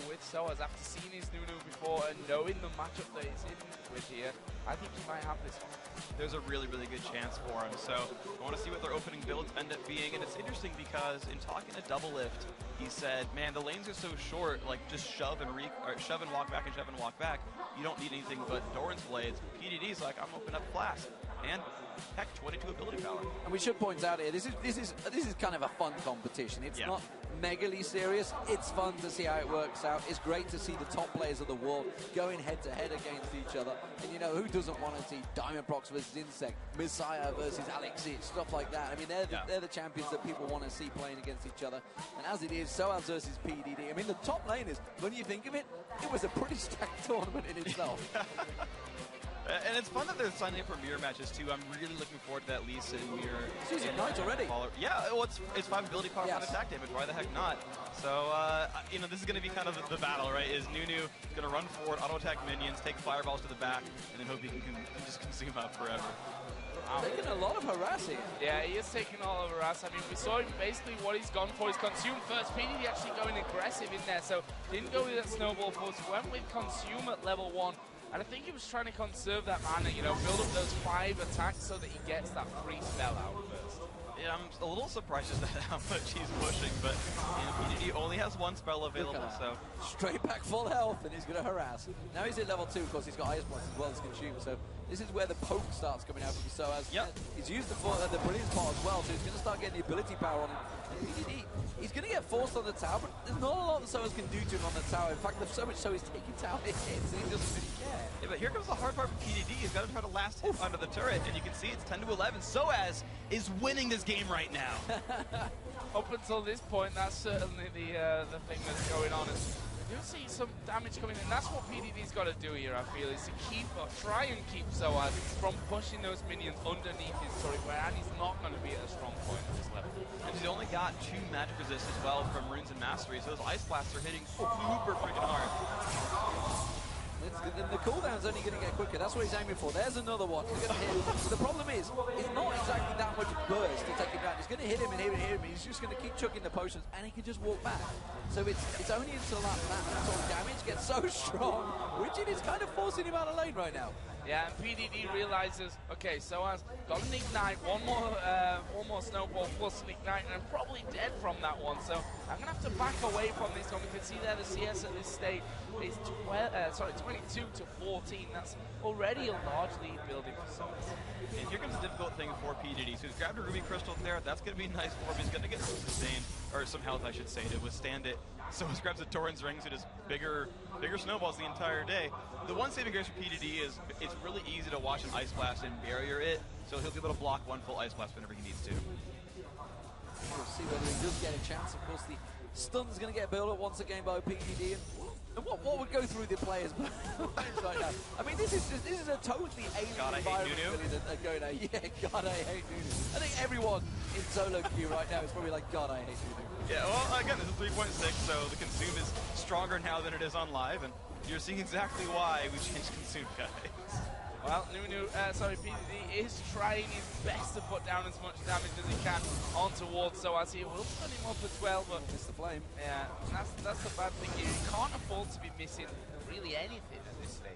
with SOAZ after seeing his Nunu before and knowing the matchup that he's in with here. I think he might have this one. There's a really, really good chance for him. So I want to see what their opening builds end up being. And it's interesting because in talking to Double Lift, he said, man, the lanes are so short, like just shove and walk back and shove and walk back. You don't need anything but Doran's blades. PDD's like, I'm opening up Flask. And heck, 22 ability power. And we should point out here, this is kind of a fun competition. It's not megally serious. It's fun to see how it works out. It's great to see the top players of the world going head to head against each other. And you know, who doesn't want to see Diamond Prox versus Insect, Messiah versus Alexis, stuff like that. I mean, they're the champions that people want to see playing against each other. And as it is, SOAZ versus PDD. I mean, the top laners, when you think of it, it was a pretty stacked tournament in itself. And it's fun that they're signing up for mirror matches too. I'm really looking forward to that Lee Sin mirror. She's Ignite already. Yeah, well, it's 5 ability power on attack damage. Why the heck not? So, you know, this is going to be kind of the battle, right? Is Nunu going to run forward, auto attack minions, take fireballs to the back, and then hope he can just consume up forever. Taking a lot of harassing. Yeah, he is taking all of harass. I mean, we saw him basically what he's gone for is consume first. PDD actually going aggressive in there, so didn't go with that snowball first. Went with consume at level 1. And I think he was trying to conserve that mana, you know, build up those 5 attacks so that he gets that free spell out first. Yeah, I'm a little surprised at how much he's pushing, but you know, PDD only has 1 spell available, so... Straight back full health, and he's going to harass. Now he's at level 2, of course he's got Ice Blast as well as Consume, so this is where the poke starts coming out from SOAZ. He's used the Brilliance part as well, so he's going to start getting the ability power on him. And PDD, he's going to get forced on the tower, but there's not a lot that SOAZ can do to him on the tower. In fact, there's so much so he's taking tower hits, and he doesn't really care. Yeah, but here comes the hard part for PDD. He's got to try to last hit under the turret, and you can see it's 10 to 11. SOAZ is winning this game right now. Up until this point, that's certainly the thing that's going on. We do see some damage coming in. That's what PDD's got to do here, I feel, is to try and keep SOAZ from pushing those minions underneath his turret, where he's not going to be at a strong point at this level. And he's only got 2 magic resist as well from Runes and Mastery, so those Ice Blasts are hitting super freaking hard. The cooldown's only going to get quicker. That's what he's aiming for. There's another one. He's going to hit him. So the problem is, it's not exactly that much burst to take him down. He's going to hit him and hit him and hit him. He's just going to keep chucking the potions, and he can just walk back. So it's only until that sort of damage gets so strong, which it is kind of forcing him out of lane right now. Yeah, and PDD realizes, okay, SOAZ got an Ignite, one more Snowball plus an Ignite, and I'm probably dead from that one, so I'm going to have to back away from this one. We can see there the CS at this stage is 22 to 14. That's already a large lead building for SOAZ. And here comes the difficult thing for PDD. So he's grabbed a Ruby Crystal there. That's going to be nice for him. He's going to get some sustain, or some health, I should say, to withstand it. So he grabs a Torrent's Ring, so just bigger snowballs the entire day. The one saving grace for PDD is it's really easy to watch an Ice Blast and barrier it, so he'll be able to block 1 full Ice Blast whenever he needs to. We'll see whether he does get a chance. Of course, the stun's going to get built up once again by PDD. And what would go through the players' minds right now? I mean, this is a totally alien environment really that are going out. Yeah, God, I hate Nunu. I think everyone in solo queue right now is probably like, God, I hate Nunu. Yeah, well, again, it's a 3.6, so the consume is stronger now than it is on live, and you're seeing exactly why we changed consume, guys. Well, PDD is trying his best to put down as much damage as he can on towards SOAZ. He will put him up as well, but miss the flame. Yeah, that's the bad thing here. He can't afford to be missing really anything at this stage.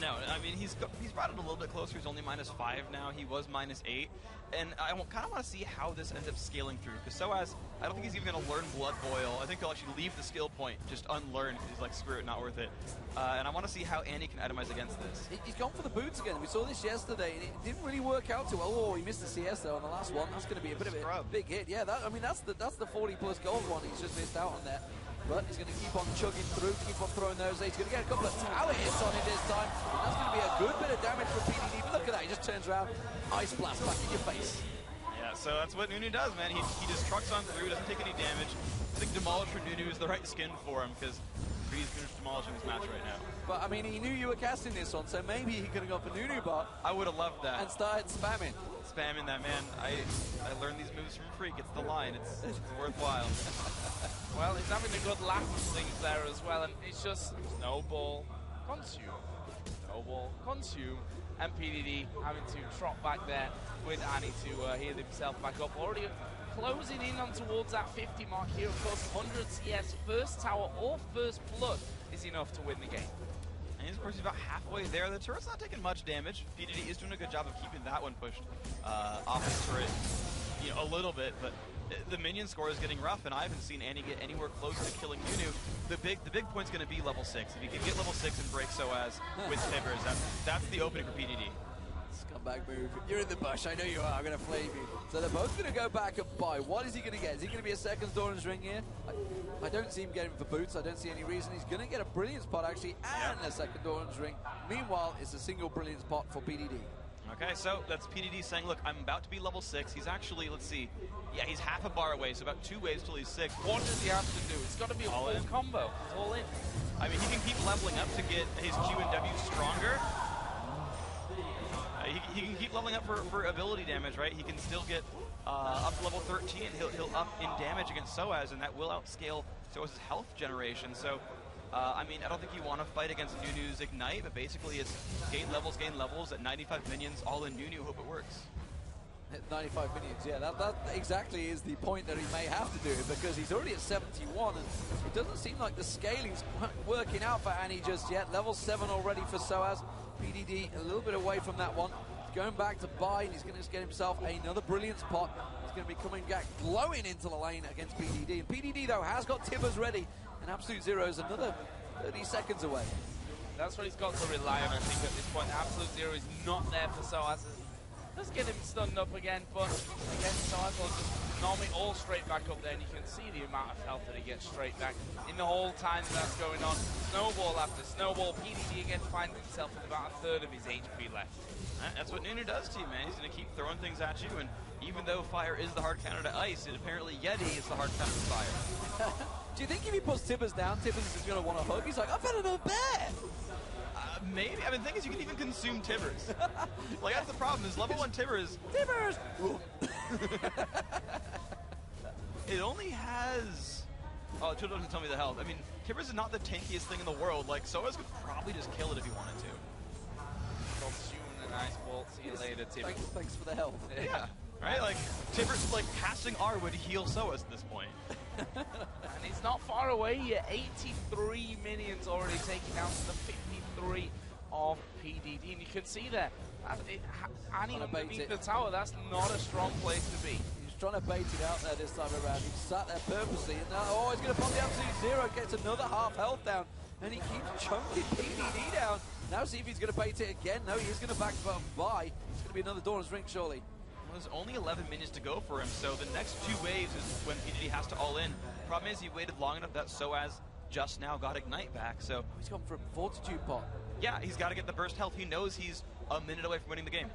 No, I mean, he's brought it a little bit closer. He's only -5 now. He was -8. And I kind of want to see how this ends up scaling through. Because SOAZ, I don't think he's even going to learn Blood Boil. I think he'll actually leave the skill point, just unlearn. He's like, screw it, not worth it. And I want to see how Andy can itemize against this. He's gone for the boots again. We saw this yesterday, and it didn't really work out too well. Oh, he missed the CS, though, on the last one. That's going to be a bit of a big hit. Yeah, that's the 40-plus gold one. He's just missed out on that. But he's going to keep on chugging through, keep on throwing those. He's going to get a couple of tower hits on it this time. That's going to be a good bit of damage for PDD. But look at that, he just turns around, Ice Blast back in your face. Yeah, so that's what Nunu does, man. He just trucks on through, doesn't take any damage. I think Demolish for Nunu is the right skin for him, because he's finished demolishing this match right now. But, I mean, he knew you were casting this one, so maybe he could have gone for Nunu bot. I would have loved that. And started spamming. Spamming that, man. I learned these moves from Freak. It's the line. It's worthwhile. Well, he's having a good laugh of things there as well, and it's just snowball, consume, snowball, consume, and PDD having to trot back there with Annie to heal himself back up. Already closing in on towards that 50 mark here. Of course, 100 CS, first tower or first blood is enough to win the game. And of course, he's about halfway there. The turret's not taking much damage. PDD is doing a good job of keeping that one pushed off the turret, a little bit, but the minion score is getting rough, and I haven't seen Annie get anywhere close to killing Nunu. The big point's going to be level 6. If you can get level 6 and break SOAZ with Tibbers, that's the opening for PDD. Scumbag move. You're in the bush. I know you are. I'm going to flame you. So they're both going to go back and buy. What is he going to get? Is he going to be a second Doran's ring here? I don't see him getting for boots. I don't see any reason. He's going to get a brilliance pot, actually, and a second Doran's ring. Meanwhile, it's a single brilliance pot for PDD. Okay, so that's PDD saying, look, I'm about to be level 6. He's actually, let's see, yeah, he's half a bar away, so about 2 waves till he's 6. What does he have to do? It's got to be a full combo. It's all in. I mean, he can keep leveling up to get his Q and W stronger. He can keep leveling up for ability damage, right? He can still get up to level 13. He'll up in damage against SOAZ, and that will outscale SOAZ's health generation. So, I mean, I don't think you want to fight against Nunu's Ignite, but basically it's gain levels at 95 minions, all in Nunu, hope it works. 95 minions, yeah, that exactly is the point that he may have to do it, because he's already at 71, and it doesn't seem like the scaling's working out for Annie just yet. Level 7 already for SOAZ. PDD a little bit away from that one. He's going back to buy, and he's going to get himself another brilliance pot. He's going to be coming back, glowing into the lane against PDD. And PDD, though, has got Tibbers ready, and Absolute Zero is another 30 seconds away. That's what he's got to rely on, I think, at this point. Absolute Zero is not there for SOAZ. Does get him stunned up again, but again, SOAZ will just normally all straight back up there, and you can see the amount of health that he gets straight back in the whole time that's going on. Snowball after snowball. PDD again finds himself with about a third of his HP left. That's what Nunu does to you, man. He's going to keep throwing things at you, and even though fire is the hard counter to ice, it apparently Yeti is the hard counter to fire. Do you think if he puts Tibbers down, Tibbers is going to want to hug? He's like, I've had another bear! Maybe. I mean, the thing is, you can even consume Tibbers. Like, that's the problem, is level 1 Tibbers... Tibbers! It only has... Oh, it doesn't tell me the health. I mean, Tibbers is not the tankiest thing in the world. Like, SOAZ could probably just kill it if he wanted to. Consume the nice bolt. See you later, Tibbers. Thanks for the help. Yeah. Right? Like, Tibbers, like, casting R would heal SOAZ at this point. And he's not far away yet. 83 minions already taken down to the 53 of PDD. And you can see there, Annie underneath the tower, that's not a strong place to be. He's trying to bait it out there this time around. He sat there purposely, and now, oh, he's going to pop the Absolute Zero, gets another half health down, and he keeps chunking PDD down. Now see if he's going to bait it again. No, he is going to back buy. It's going to be another Doran's Ring, surely. Well, there's only 11 minions to go for him, so the next 2 waves is when PDD has to all in. Problem is, he waited long enough that SOAZ just now got Ignite back, so... He's gone for a Fortitude pot. Yeah, he's got to get the burst health. He knows he's a minute away from winning the game.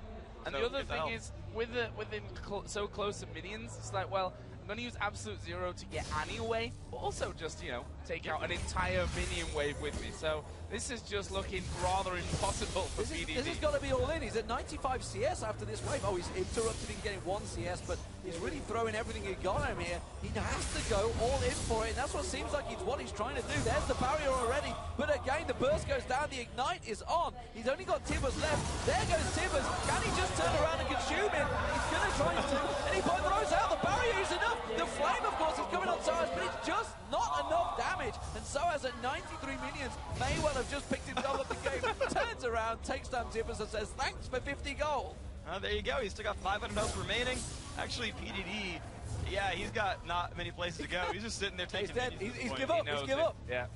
And so the other thing is, with him so close to minions, it's like, well, I'm going to use Absolute Zero to get Annie away, but also just, take out an entire minion wave with me. So this is just looking rather impossible for PDD. This has got to be all in. He's at 95 CS after this wave. Oh, he's interrupted in getting 1 CS, but he's really throwing everything he got on him here. He has to go all in for it, and that's what seems like what he's trying to do. There's the barrier already, but again, the burst goes down. The Ignite is on. He's only got Tibbers left. There goes Tibbers. Can he just turn around and consume him? He's going to try to, and he throws out. The barrier is enough. The flame, of course, is coming on SOAZ, but it's just not enough damage. And SOAZ at 93 minions may well have just picked himself up the game. Turns around, takes down Tibbers and says, thanks for 50 gold. There you go. He's still got 500 health remaining. Actually, PDD, yeah, he's got not many places to go. He's just sitting there taking dead. He's give up. He's give up. Yeah.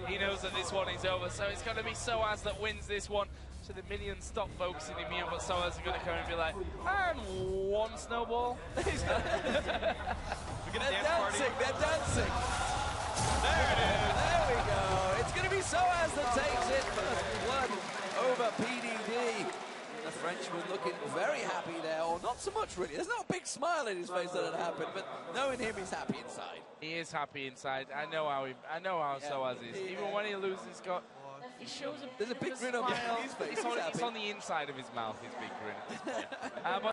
He knows that this one is over, so it's going to be SOAZ that wins this one. So the minions stop focusing him here, but SOAZ are going to come and be like, and 1 snowball. They're dancing. They're dancing. There it is. There we go. It's going to be SOAZ that takes it. First blood over PDD. The Frenchman looking very happy there, or not so much really. There's not a big smile in his face that had happened, but knowing him, he's happy inside. He is happy inside. I know how SOAZ is. Even when he loses, he shows There's a big grin on his face. It's on the inside of his mouth, his big grin.